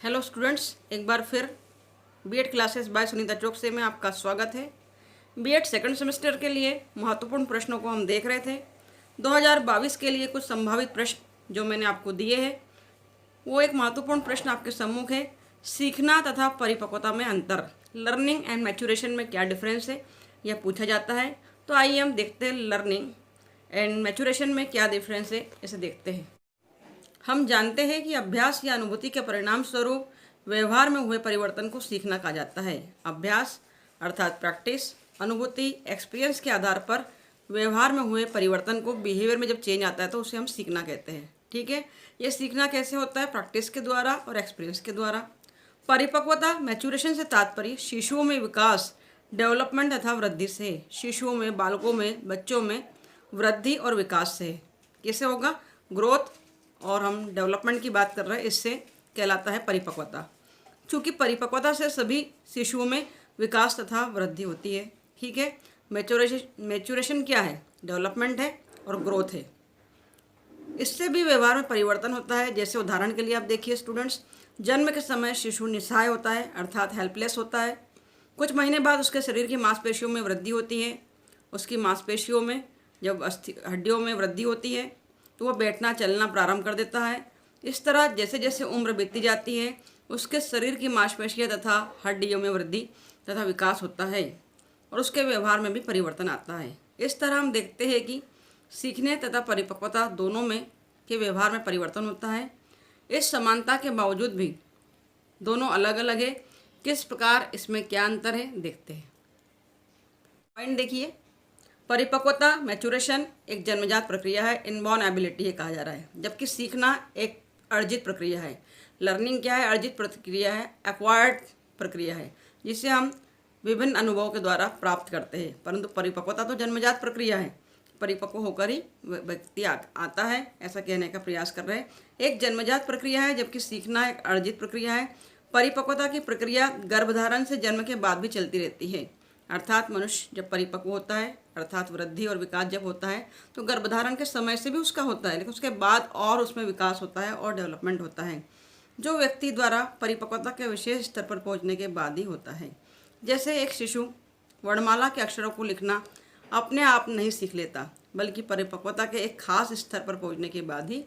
Hello students, एक बार फिर BEd classes bye Sunita चौक से में आपका स्वागत है। बीएड सेकंड सेमेस्टर के लिए महत्वपूर्ण प्रश्नों को हम देख रहे थे। 2022 के लिए कुछ संभावित प्रश्न जो मैंने आपको दिए हैं, वो एक महत्वपूर्ण प्रश्न आपके सम्मुख है। सीखना तथा परिपक्वता में अंतर, लर्निंग एंड मैच्योरेशन में क्या डिफरेंस है, यह पूछा जाता है। तो आइए हम देखते हैं लर्निंग एंड मैच्योरेशन में क्या डिफरेंस है, इसे देखते हैं। हम जानते हैं कि अभ्यास या अनुभूति के परिणाम स्वरूप व्यवहार में हुए परिवर्तन को सीखना कहा जाता है। अभ्यास अर्थात प्रैक्टिस, अनुभूति एक्सपीरियंस के आधार पर व्यवहार में हुए परिवर्तन को, बिहेवियर में जब चेंज आता है तो उसे हम सीखना कहते हैं। ठीक है, ये सीखना कैसे होता है? प्रैक्टिस के द्वारा और एक्सपीरियंस के द्वारा। परिपक्वता मैच्योरेशन से तात्पर्य शिशुओं में विकास, डेवलपमेंट तथा वृद्धि से, शिशुओं में, बालकों में, बच्चों में वृद्धि और विकास से। कैसे होगा? ग्रोथ, और हम डेवलपमेंट की बात कर रहे हैं, इससे कहलाता है परिपक्वता। चूँकि परिपक्वता से सभी शिशुओं में विकास तथा वृद्धि होती है। ठीक है, मैच्योरेशन क्या है? डेवलपमेंट है और ग्रोथ है। इससे भी व्यवहार में परिवर्तन होता है। जैसे उदाहरण के लिए आप देखिए स्टूडेंट्स, जन्म के समय शिशु निस्सहाय होता है अर्थात हेल्पलेस होता है। कुछ महीने बाद उसके शरीर की मांसपेशियों में वृद्धि होती है। उसकी मांसपेशियों में जब हड्डियों में वृद्धि होती है तो वह बैठना चलना प्रारंभ कर देता है। इस तरह जैसे जैसे उम्र बीतती जाती है उसके शरीर की मांसपेशियाँ तथा हड्डियों में वृद्धि तथा विकास होता है और उसके व्यवहार में भी परिवर्तन आता है। इस तरह हम देखते हैं कि सीखने तथा परिपक्वता दोनों में के व्यवहार में परिवर्तन होता है। इस समानता के बावजूद भी दोनों अलग अलग है। किस प्रकार, इसमें क्या अंतर है, देखते हैं। पॉइंट देखिए, परिपक्वता मैच्योरेशन एक जन्मजात प्रक्रिया है, इनबॉर्न एबिलिटी है कहा जा रहा है, जबकि सीखना एक अर्जित प्रक्रिया है। लर्निंग क्या है? अर्जित प्रक्रिया है, एक्वायर्ड प्रक्रिया है, जिसे हम विभिन्न अनुभवों के द्वारा प्राप्त करते हैं। परंतु परिपक्वता तो जन्मजात प्रक्रिया है, परिपक्व होकर ही व्यक्ति आता है, ऐसा कहने का प्रयास कर रहे हैं। एक जन्मजात प्रक्रिया है जबकि सीखना एक अर्जित प्रक्रिया है। परिपक्वता की प्रक्रिया गर्भधारण से जन्म के बाद भी चलती रहती है, अर्थात मनुष्य जब परिपक्व होता है अर्थात वृद्धि और विकास जब होता है तो गर्भधारण के समय से भी उसका होता है, लेकिन उसके बाद और उसमें विकास होता है और डेवलपमेंट होता है, जो व्यक्ति द्वारा परिपक्वता के विशेष स्तर पर पहुंचने के बाद ही होता है। जैसे एक शिशु वर्णमाला के अक्षरों को लिखना अपने आप नहीं सीख लेता, बल्कि परिपक्वता के एक खास स्तर पर पहुंचने के बाद ही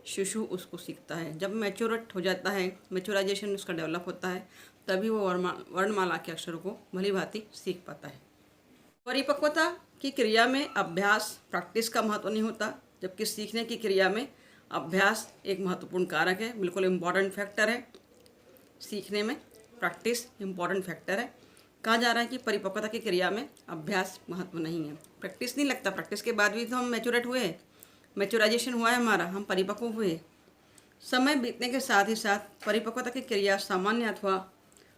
शिशु उसको सीखता है। जब मैच्योरेट हो जाता है, मैच्योराइजेशन उसका डेवलप होता है, तभी वो वर्णमाला के अक्षरों को भली भांति सीख पाता है। परिपक्वता की क्रिया में अभ्यास, प्रैक्टिस का महत्व नहीं होता, जबकि सीखने की क्रिया में अभ्यास एक महत्वपूर्ण कारक है, बिल्कुल इम्पॉर्टेंट फैक्टर है। सीखने में प्रैक्टिस इम्पॉर्टेंट फैक्टर है। कहा जा रहा है कि परिपक्वता की क्रिया में अभ्यास महत्व नहीं है, प्रैक्टिस नहीं लगता। प्रैक्टिस के बाद भी तो हम मैच्योरेट हुए, मैच्योराइजेशन हुआ है हमारा, हम परिपक्व हुए। समय बीतने के साथ ही साथ परिपक्वता की क्रिया सामान्य अथवा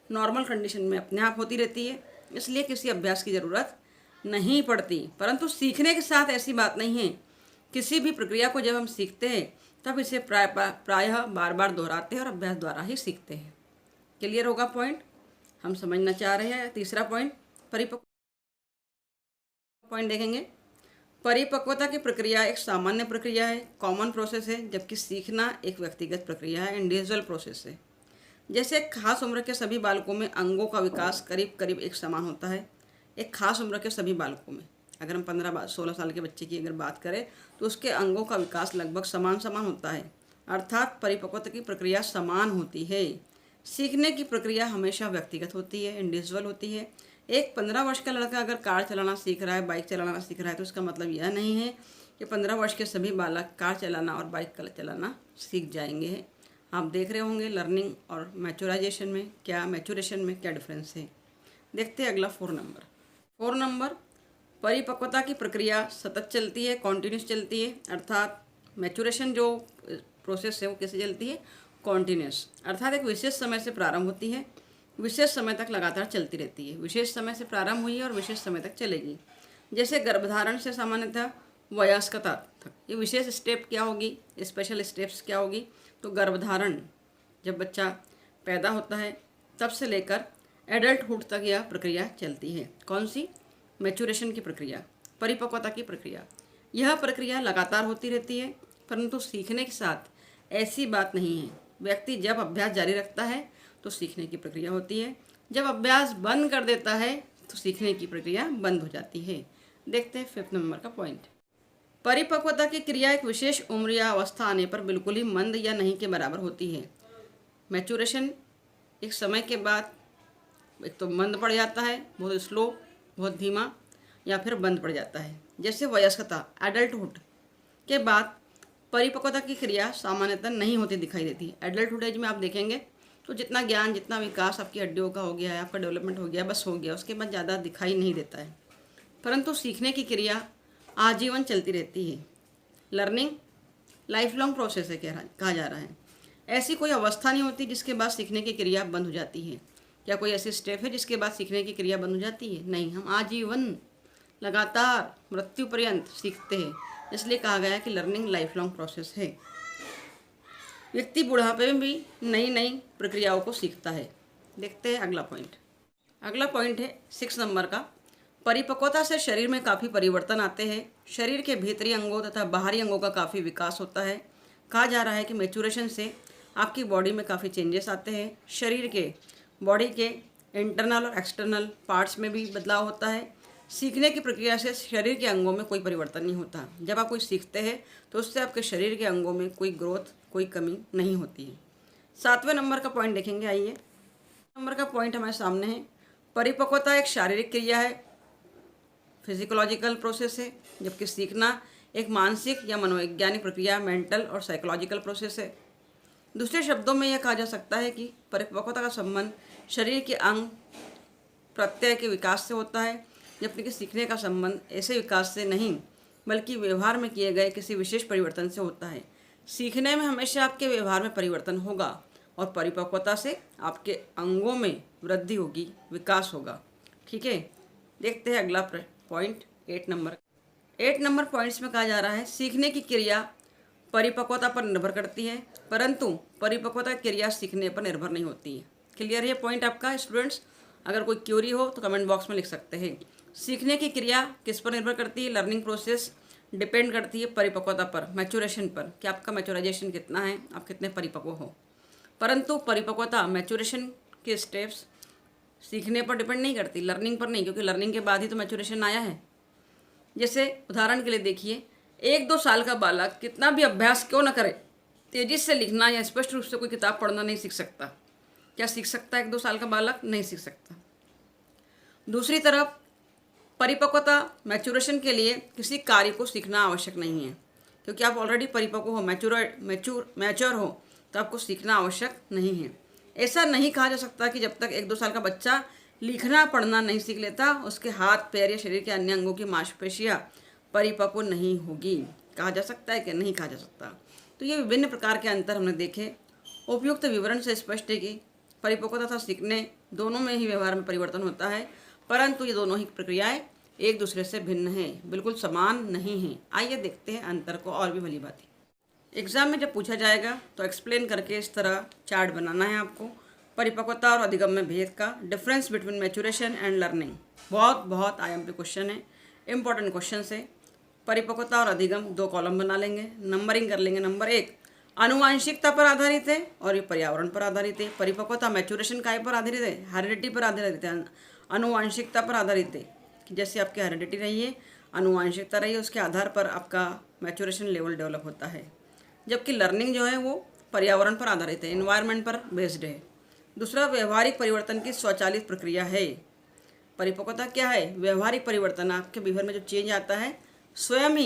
नॉर्मल कंडीशन में अपने आप होती रहती है, इसलिए किसी अभ्यास की ज़रूरत नहीं पड़ती। परंतु सीखने के साथ ऐसी बात नहीं है। किसी भी प्रक्रिया को जब हम सीखते हैं तब इसे प्रायः बार बार दोहराते हैं और अभ्यास द्वारा ही सीखते हैं। क्लियर होगा पॉइंट? हम समझना चाह रहे हैं। तीसरा पॉइंट, परिपक्व पॉइंट देखेंगे। परिपक्वता की प्रक्रिया एक सामान्य प्रक्रिया है, कॉमन प्रोसेस है, जबकि सीखना एक व्यक्तिगत प्रक्रिया है, इंडिविजुअल प्रोसेस है। जैसे खास उम्र के सभी बालकों में अंगों का विकास करीब करीब एक समान होता है। एक खास उम्र के सभी बालकों में, अगर हम 15-16 साल के बच्चे की अगर बात करें तो उसके अंगों का विकास लगभग समान समान होता है, अर्थात परिपक्वता की प्रक्रिया समान होती है। सीखने की प्रक्रिया हमेशा व्यक्तिगत होती है, इंडिविजुअल होती है। एक 15 वर्ष का लड़का अगर कार चलाना सीख रहा है, बाइक चलाना सीख रहा है, तो इसका मतलब यह नहीं है कि 15 वर्ष के सभी बालक कार चलाना और बाइक चलाना सीख जाएंगे। आप देख रहे होंगे लर्निंग और मैच्योराइजेशन में क्या, मैच्योरेशन में क्या डिफरेंस है। देखते हैं अगला 4 नंबर। परिपक्वता की प्रक्रिया सतत चलती है, कॉन्टीन्यूस चलती है, अर्थात मैच्योरेशन जो प्रोसेस है वो कैसे चलती है? कॉन्टीन्यूस, अर्थात एक विशेष समय से प्रारंभ होती है, विशेष समय तक लगातार चलती रहती है। विशेष समय से प्रारंभ हुई है और विशेष समय तक चलेगी। जैसे गर्भधारण से सामान्यतः वयस्कता तक, ये विशेष स्टेप क्या होगी, स्पेशल स्टेप्स क्या होगी? तो गर्भधारण, जब बच्चा पैदा होता है तब से लेकर एडल्टहुड तक यह प्रक्रिया चलती है। कौन सी? मैच्योरेशन की प्रक्रिया, परिपक्वता की प्रक्रिया। यह प्रक्रिया लगातार होती रहती है, परंतु सीखने के साथ ऐसी बात नहीं है व्यक्ति जब अभ्यास जारी रखता है तो सीखने की प्रक्रिया होती है, जब अभ्यास बंद कर देता है तो सीखने की प्रक्रिया बंद हो जाती है। देखते हैं 5 नंबर का पॉइंट। परिपक्वता की क्रिया एक विशेष उम्र या अवस्था आने पर बिल्कुल ही मंद या नहीं के बराबर होती है। मैचुरेशन एक समय के बाद एक तो मंद पड़ जाता है, बहुत स्लो, बहुत धीमा, या फिर बंद पड़ जाता है। जैसे वयस्कता एडल्टहुड के बाद परिपक्वता की क्रिया सामान्यतः नहीं होती दिखाई देती। एडल्टहुड एज में आप देखेंगे तो जितना ज्ञान, जितना विकास आपकी हड्डियों का हो गया है, आपका डेवलपमेंट हो गया, बस हो गया, उसके बाद ज़्यादा दिखाई नहीं देता है। परंतु सीखने की क्रिया आजीवन चलती रहती है। लर्निंग लाइफ लॉन्ग प्रोसेस है कहा जा रहा है। ऐसी कोई अवस्था नहीं होती जिसके बाद सीखने की क्रिया बंद हो जाती है। क्या कोई ऐसी स्टेप है जिसके बाद सीखने की क्रिया बंद हो जाती है? नहीं, हम आजीवन लगातार मृत्यु पर्यंत सीखते हैं। इसलिए कहा गया है कि लर्निंग लाइफ लॉन्ग प्रोसेस है। व्यक्ति बुढ़ापे में भी नई नई प्रक्रियाओं को सीखता है। देखते हैं अगला पॉइंट। अगला पॉइंट है 6 नंबर का। परिपक्वता से शरीर में काफ़ी परिवर्तन आते हैं। शरीर के भीतरी अंगों तथा बाहरी अंगों का काफ़ी विकास होता है। कहा जा रहा है कि मैच्योरेशन से आपकी बॉडी में काफ़ी चेंजेस आते हैं। शरीर के बॉडी के इंटरनल और एक्सटर्नल पार्ट्स में भी बदलाव होता है। सीखने की प्रक्रिया से शरीर के अंगों में कोई परिवर्तन नहीं होता। जब आप कोई सीखते हैं तो उससे आपके शरीर के अंगों में कोई ग्रोथ, कोई कमी नहीं होती है। 7वें नंबर का पॉइंट देखेंगे। आइए, नंबर का पॉइंट हमारे सामने है। परिपक्वता एक शारीरिक क्रिया है, फिजिकोलॉजिकल प्रोसेस है, जबकि सीखना एक मानसिक या मनोवैज्ञानिक प्रक्रिया, मेंटल और साइकोलॉजिकल प्रोसेस है। दूसरे शब्दों में यह कहा जा सकता है कि परिपक्वता का संबंध शरीर के अंग प्रत्यय के विकास से होता है, जबकि कि सीखने का संबंध ऐसे विकास से नहीं बल्कि व्यवहार में किए गए किसी विशेष परिवर्तन से होता है। सीखने में हमेशा आपके व्यवहार में परिवर्तन होगा और परिपक्वता से आपके अंगों में वृद्धि होगी, विकास होगा। ठीक है, देखते हैं अगला पॉइंट 8 नंबर। 8 नंबर पॉइंट्स में कहा जा रहा है सीखने की क्रिया परिपक्वता पर निर्भर करती है, परंतु परिपक्वता की क्रिया सीखने पर निर्भर नहीं होती है। क्लियर है पॉइंट आपका स्टूडेंट्स? अगर कोई क्यूरी हो तो कमेंट बॉक्स में लिख सकते हैं। सीखने की क्रिया किस पर निर्भर करती है? लर्निंग प्रोसेस डिपेंड करती है परिपक्वता पर, मैच्योरेशन पर, कि आपका मैच्योराइजेशन कितना है, आप कितने परिपक्व हो। परंतु परिपक्वता, मैच्योरेशन के स्टेप्स सीखने पर डिपेंड नहीं करती, लर्निंग पर नहीं, क्योंकि लर्निंग के बाद ही तो मैच्योरेशन आया है। जैसे उदाहरण के लिए देखिए, 1-2 साल का बालक कितना भी अभ्यास क्यों न करे, तेजी से लिखना या स्पष्ट रूप से कोई किताब पढ़ना नहीं सीख सकता। क्या सीख सकता है 1-2 साल का बालक? नहीं सीख सकता। दूसरी तरफ परिपक्वता, मैच्योरेशन के लिए किसी कार्य को सीखना आवश्यक नहीं है, क्योंकि आप ऑलरेडी परिपक्व हो, मैच्योर हो, तो आपको सीखना आवश्यक नहीं है। ऐसा नहीं कहा जा सकता कि जब तक 1-2 साल का बच्चा लिखना पढ़ना नहीं सीख लेता, उसके हाथ पैर या शरीर के अन्य अंगों की मांसपेशियाँ परिपक्व नहीं होगी। कहा जा सकता है कि नहीं कहा जा सकता? तो ये विभिन्न प्रकार के अंतर हमने देखे। उपयुक्त विवरण से स्पष्ट है कि परिपक्वता तथा सीखने दोनों में ही व्यवहार में परिवर्तन होता है, परंतु ये दोनों ही प्रक्रियाएं एक दूसरे से भिन्न हैं, बिल्कुल समान नहीं हैं। आइए देखते हैं अंतर को और भी भली भांति। एग्जाम में जब पूछा जाएगा तो एक्सप्लेन करके इस तरह चार्ट बनाना है आपको। परिपक्वता और अधिगम में भेद का, difference between maturation and learning. बहुत IMP क्वेश्चन है, इंपॉर्टेंट क्वेश्चन है। परिपक्वता और अधिगम 2 कॉलम बना लेंगे, नंबरिंग कर लेंगे। नंबर 1 आनुवांशिकता पर आधारित है और ये पर्यावरण पर आधारित है। परिपक्वता मैच्योरेशन काय पर आधारित है? हेरिडिटी पर आधारित है, आनुवांशिकता पर आधारित है। कि जैसे आपकी हेरिडिटी रही है, आनुवांशिकता रही है, उसके आधार पर आपका मैच्योरेशन लेवल डेवलप होता है। जबकि लर्निंग जो है वो पर्यावरण पर आधारित है, एनवायरनमेंट पर बेस्ड है। दूसरा व्यवहारिक परिवर्तन की स्वचालित प्रक्रिया है। परिपक्वता क्या है? व्यवहारिक परिवर्तन, आपके बिहेवियर में जो चेंज आता है स्वयं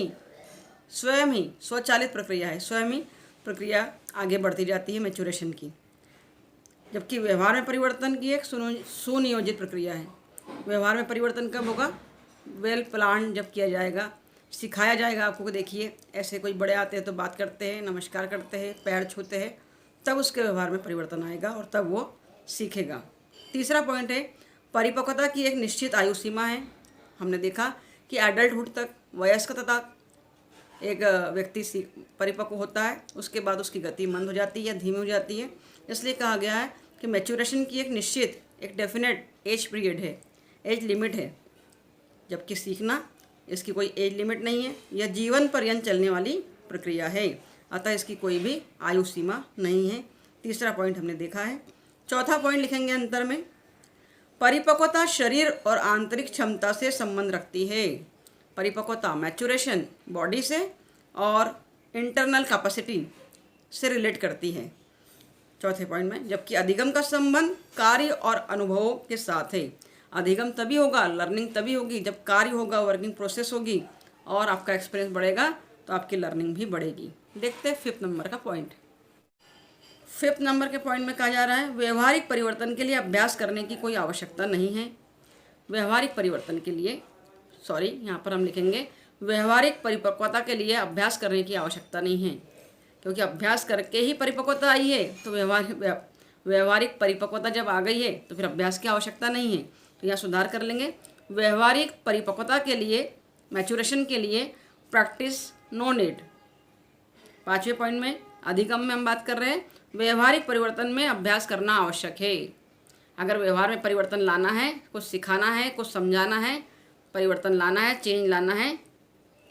ही स्वचालित प्रक्रिया है, स्वयं ही प्रक्रिया आगे बढ़ती जाती है मैच्योरेशन की। जबकि व्यवहार में परिवर्तन की एक सुनियोजित प्रक्रिया है। व्यवहार में परिवर्तन कब होगा? वेल प्लान जब किया जाएगा, सिखाया जाएगा आपको कि देखिए ऐसे कोई बड़े आते हैं तो बात करते हैं, नमस्कार करते हैं, पैर छूते हैं, तब उसके व्यवहार में परिवर्तन आएगा और तब वो सीखेगा। तीसरा पॉइंट है परिपक्वता की एक निश्चित आयु सीमा है। हमने देखा कि एडल्टहुड तक, वयस्कता तक एक व्यक्ति परिपक्व होता है, उसके बाद उसकी गति मंद हो जाती है या धीमी हो जाती है। इसलिए कहा गया है कि मैच्योरेशन की एक निश्चित, एक डेफिनेट एज पीरियड है, एज लिमिट है, जबकि सीखना इसकी कोई एज लिमिट नहीं है, यह जीवन पर्यंत चलने वाली प्रक्रिया है। अतः इसकी कोई भी आयु सीमा नहीं है। तीसरा पॉइंट हमने देखा है। चौथा पॉइंट लिखेंगे अंतर में, परिपक्वता शरीर और आंतरिक क्षमता से संबंध रखती है। परिपक्वता मैच्योरेशन बॉडी से और इंटरनल कैपेसिटी से रिलेट करती है चौथे पॉइंट में, जबकि अधिगम का संबंध कार्य और अनुभवों के साथ है। अधिगम तभी होगा, लर्निंग तभी होगी जब कार्य होगा, वर्किंग प्रोसेस होगी और आपका एक्सपीरियंस बढ़ेगा तो आपकी लर्निंग भी बढ़ेगी। देखते हैं 5th नंबर का पॉइंट। 5th नंबर के पॉइंट में कहा जा रहा है, व्यवहारिक परिवर्तन के लिए अभ्यास करने की कोई आवश्यकता नहीं है। व्यवहारिक परिवर्तन के लिए यहाँ पर हम लिखेंगे व्यवहारिक परिपक्वता के लिए अभ्यास करने की आवश्यकता नहीं है, क्योंकि अभ्यास करके ही परिपक्वता आई है। तो व्यवहारिक परिपक्वता जब आ गई है तो फिर अभ्यास की आवश्यकता नहीं है। तो यहाँ सुधार कर लेंगे, व्यवहारिक परिपक्वता के लिए, मैच्योरेशन के लिए प्रैक्टिस नो नीड। 5वें पॉइंट में अधिगम में हम बात कर रहे हैं, व्यवहारिक परिवर्तन में अभ्यास करना आवश्यक है। अगर व्यवहार में परिवर्तन लाना है, कुछ सिखाना है, कुछ समझाना है, परिवर्तन लाना है, चेंज लाना है,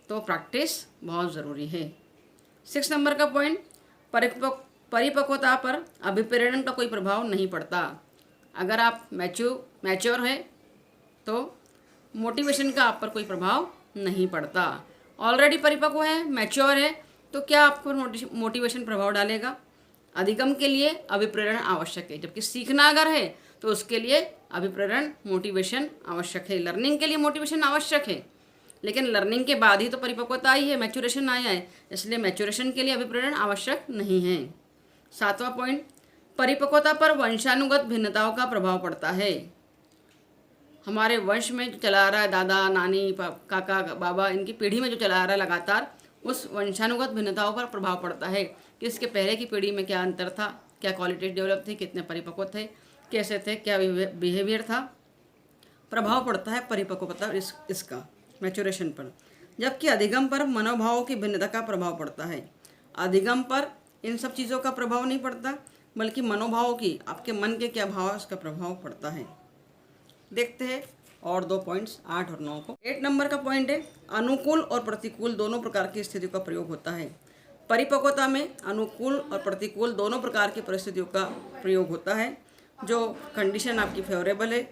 तो प्रैक्टिस बहुत ज़रूरी है। 6 नंबर का पॉइंट, परिपक्वता पर अभिप्रेरण का कोई प्रभाव नहीं पड़ता। अगर आप मैच्योर हैं तो मोटिवेशन का आप पर कोई प्रभाव नहीं पड़ता। ऑलरेडी परिपक्व है, मैच्योर है, तो क्या आप पर मोटिवेशन प्रभाव डालेगा? अधिगम के लिए अभिप्रेरण आवश्यक है, जबकि सीखना अगर है तो उसके लिए अभिप्रेरण मोटिवेशन आवश्यक है। लर्निंग के लिए मोटिवेशन आवश्यक है, लेकिन लर्निंग के बाद ही तो परिपक्वता आई है, मैच्योरेशन आया है, इसलिए मैच्योरेशन के लिए अभिप्रेरण आवश्यक नहीं है। 7वां पॉइंट, परिपक्वता पर वंशानुगत भिन्नताओं का प्रभाव पड़ता है। हमारे वंश में जो चला आ रहा है, दादा नानी काका बाबा, इनकी पीढ़ी में जो चला आ रहा है लगातार, उस वंशानुगत भिन्नताओं पर प्रभाव पड़ता है कि इसके पहले की पीढ़ी में क्या अंतर था, क्या क्वालिटीज डेवलप थी, कितने परिपक्व थे, कैसे थे, क्या बिहेवियर था। प्रभाव पड़ता है परिपक्वता इसका मैच्योरेशन पर, जबकि अधिगम पर मनोभावों की भिन्नता का प्रभाव पड़ता है। अधिगम पर इन सब चीज़ों का प्रभाव नहीं पड़ता, बल्कि मनोभावों की, आपके मन के क्या भाव है उसका प्रभाव पड़ता है। देखते हैं और 2 पॉइंट्स 8 और 9 को। 8 नंबर का पॉइंट है, अनुकूल और प्रतिकूल दोनों प्रकार की स्थितियों का प्रयोग होता है। परिपक्वता में अनुकूल और प्रतिकूल दोनों प्रकार की परिस्थितियों का प्रयोग होता है। जो कंडीशन आपकी फेवरेबल है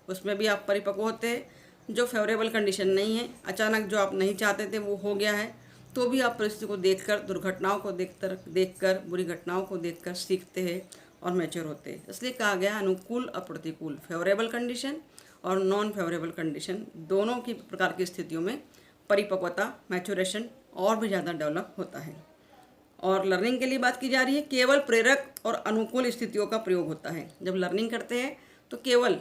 उसमें भी आप परिपक्व होते हैं, जो फेवरेबल कंडीशन नहीं है, अचानक जो आप नहीं चाहते थे वो हो गया है, तो भी आप परिस्थिति को देखकर, दुर्घटनाओं को देखकर, बुरी घटनाओं को देखकर सीखते हैं और मैच्योर होते हैं। इसलिए कहा गया अनुकूल और प्रतिकूल, फेवरेबल कंडीशन और नॉन फेवरेबल कंडीशन, दोनों की प्रकार की स्थितियों में परिपक्वता, मैच्योरेशन और भी ज़्यादा डेवलप होता है। और लर्निंग के लिए बात की जा रही है, केवल प्रेरक और अनुकूल स्थितियों का प्रयोग होता है। जब लर्निंग करते हैं तो केवल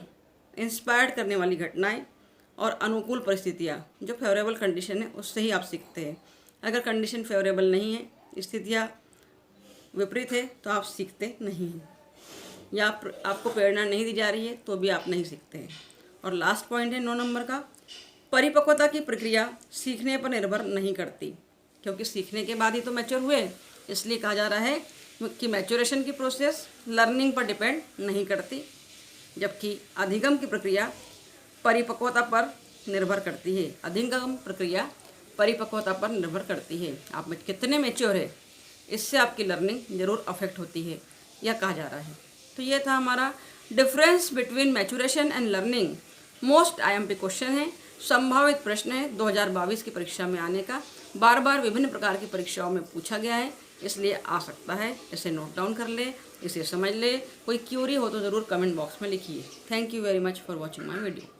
इंस्पायर्ड करने वाली घटनाएं और अनुकूल परिस्थितियाँ, जो फेवरेबल कंडीशन है उससे ही आप सीखते हैं। अगर कंडीशन फेवरेबल नहीं है, स्थितियाँ विपरीत है, तो आप सीखते नहीं हैं, या आपको प्रेरणा नहीं दी जा रही है तो भी आप नहीं सीखते हैं। और लास्ट पॉइंट है 9 नंबर का, परिपक्वता की प्रक्रिया सीखने पर निर्भर नहीं करती, क्योंकि सीखने के बाद ही तो मैच्योर हुए, इसलिए कहा जा रहा है कि मैच्योरेशन की प्रोसेस लर्निंग पर डिपेंड नहीं करती, जबकि अधिगम की प्रक्रिया परिपक्वता पर निर्भर करती है। अधिगम प्रक्रिया परिपक्वता पर निर्भर करती है, आप में कितने मैच्योर है, इससे आपकी लर्निंग ज़रूर अफेक्ट होती है, यह कहा जा रहा है। तो ये था हमारा difference between maturation and learning. Most IMP question है, संभावित प्रश्न है 2022 की परीक्षा में आने का, बार बार विभिन्न प्रकार की परीक्षाओं में पूछा गया है, इसलिए आ सकता है। इसे नोट डाउन कर ले, इसे समझ ले, कोई क्यूरी हो तो ज़रूर कमेंट बॉक्स में लिखिए। Thank you very much for watching my video.